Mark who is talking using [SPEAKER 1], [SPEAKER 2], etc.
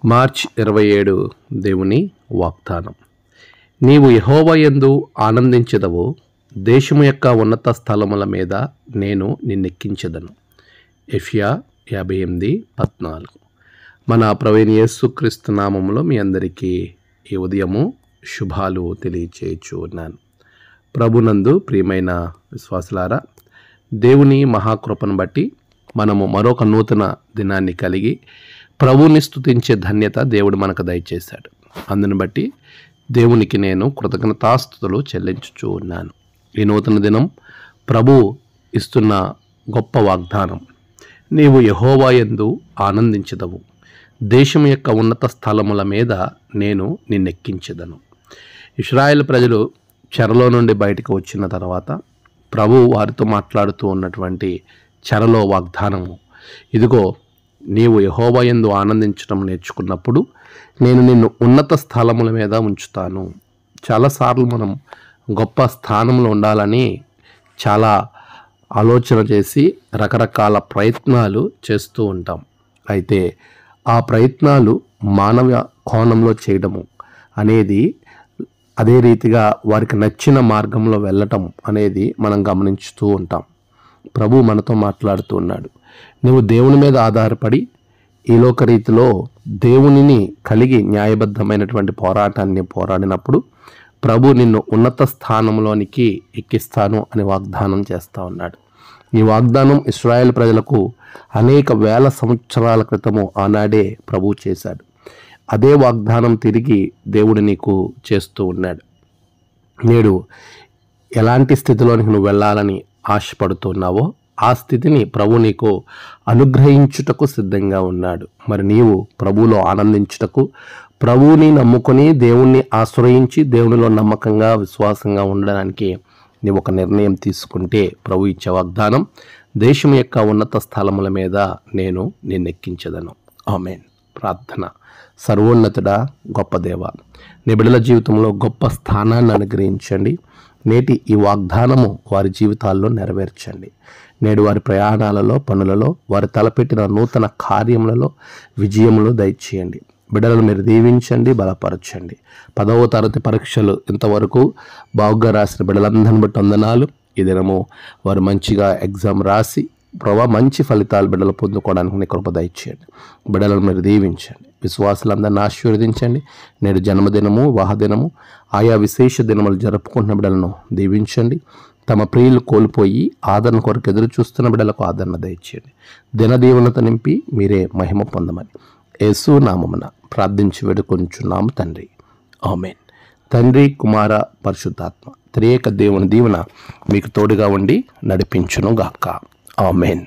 [SPEAKER 1] March 27 దేవుని వాగ్దానం. నీవు యెహోవా యందు ఆనందించెదవు, దేశము యొక్క ఉన్నత స్థలముల మీద నేను నిన్నెక్కించెదను. యెషయా 58:14. మన ప్రభువైన యేసుక్రీస్తు నామములో మీ అందరికీ ఈ ఉదయము శుభాలు తెలియచేయచ్చు ఉన్నాను. ప్రభునందు ప్రియమైన విశ్వాసులారా, దేవుని మహాకృపను బట్టి మనము మరొక నూతన దినాన్ని కలిగి ప్రభువుని స్తుతించే ధన్యత దేవుడు మనకు దయచేశాడు. అందుని బట్టి దేవునికి నేను కృతజ్ఞతాస్తుతులు చెల్లించుచూ ఉన్నాను. ఈ నూతన దినం ప్రభు ఇస్తున్న గొప్ప వాగ్దానం, నీవు యెహోవా యందు ఆనందించెదవు, దేశం యొక్క ఉన్నత స్థలముల మీద నేను నిన్నెక్కించెదను. ఇశ్రాయేల్ ప్రజలు చెరలో నుండి బయటకు వచ్చిన తర్వాత ప్రభు వారితో మాట్లాడుతూ ఉన్నటువంటి చెరలో వాగ్దానము, ఇదిగో నీవు యెహోవా యందు ఆనందించడం నేర్చుకున్నప్పుడు నేను నిన్ను ఉన్నత స్థలముల మీద ఉంచుతాను. చాలాసార్లు మనం గొప్ప స్థానంలో ఉండాలని చాలా ఆలోచన చేసి రకరకాల ప్రయత్నాలు చేస్తూ ఉంటాం. అయితే ఆ ప్రయత్నాలు మానవ కోణంలో చేయడము అనేది, అదే రీతిగా వారికి నచ్చిన మార్గంలో వెళ్ళటం అనేది మనం గమనించుతూ ఉంటాం. ప్రభు మనతో మాట్లాడుతూ ఉన్నాడు, నువ్వు దేవుని మీద ఆధారపడి ఈ లోక రీతిలో దేవునిని కలిగి న్యాయబద్ధమైనటువంటి పోరాటాన్ని పోరాడినప్పుడు ప్రభు నిన్ను ఉన్నత స్థానంలోనికి ఎక్కిస్తాను అని వాగ్దానం చేస్తూ ఉన్నాడు. ఈ వాగ్దానం ఇశ్రాయేల్ ప్రజలకు అనేక వేల సంవత్సరాల క్రితము ఆనాడే ప్రభు చేశాడు. అదే వాగ్దానం తిరిగి దేవుడు నీకు చేస్తూ ఉన్నాడు. నేడు ఎలాంటి స్థితిలోనికి నువ్వు వెళ్ళాలని ఆశపడుతున్నావో ఆ స్థితిని ప్రభు నీకు అనుగ్రహించుటకు సిద్ధంగా ఉన్నాడు. మరి నీవు ప్రభువులో ఆనందించుటకు, ప్రభువుని నమ్ముకొని దేవుణ్ణి ఆశ్రయించి దేవునిలో నమ్మకంగా విశ్వాసంగా ఉండడానికి నీవు ఒక నిర్ణయం తీసుకుంటే ప్రభు ఇచ్చే వాగ్దానం, దేశం యొక్క ఉన్నత స్థలముల మీద నేను నిన్నెక్కించెదను. ఆమేన్. ప్రార్థన. సర్వోన్నతుడా, గొప్ప దేవ, నీ బిడ్డల జీవితంలో గొప్ప స్థానాన్ని అనుగ్రహించండి. నేటి ఈ వాగ్దానము వారి జీవితాల్లో నెరవేర్చండి. నేడు వారి ప్రయాణాలలో, పనులలో, వారి తలపెట్టిన నూతన కార్యములలో విజయములు దయచేయండి. బిడ్డలను మీరు దీవించండి, బలపరచండి. 10వ తరగతి పరీక్షలు ఇంతవరకు బాగుగా రాసిన బిడ్డలందరిని బట్టి వందనాలు. ఈ దినము వారు మంచిగా ఎగ్జామ్ రాసి ప్రభావ మంచి ఫలితాలు బిడ్డలు పొందుకోవడానికి నీ కృప దయచేయండి. బిడ్డలను మీరు దీవించండి. విశ్వాసులందరినీ ఆశీర్వదించండి. నేడు జన్మదినము, వివాహదినము, ఆయా విశేష దినములు జరుపుకుంటున్న బిడ్డలను దీవించండి. తమ ప్రియులు కోల్పోయి ఆదరణ కొరకు ఎదురు చూస్తున్న బిడ్డలకు ఆదరణ దయచేయండి. దినదీవనత నింపి మీరే మహిమ పొందమని యేసు నామమున ప్రార్థించి వేడుకొంచున్నాము తండ్రి. ఆమేన్. తండ్రి, కుమార, పరిశుద్ధాత్మ త్రియేక దేవుని దీవెన మీకు తోడుగా ఉండి నడిపించును గాక. ఆమేన్.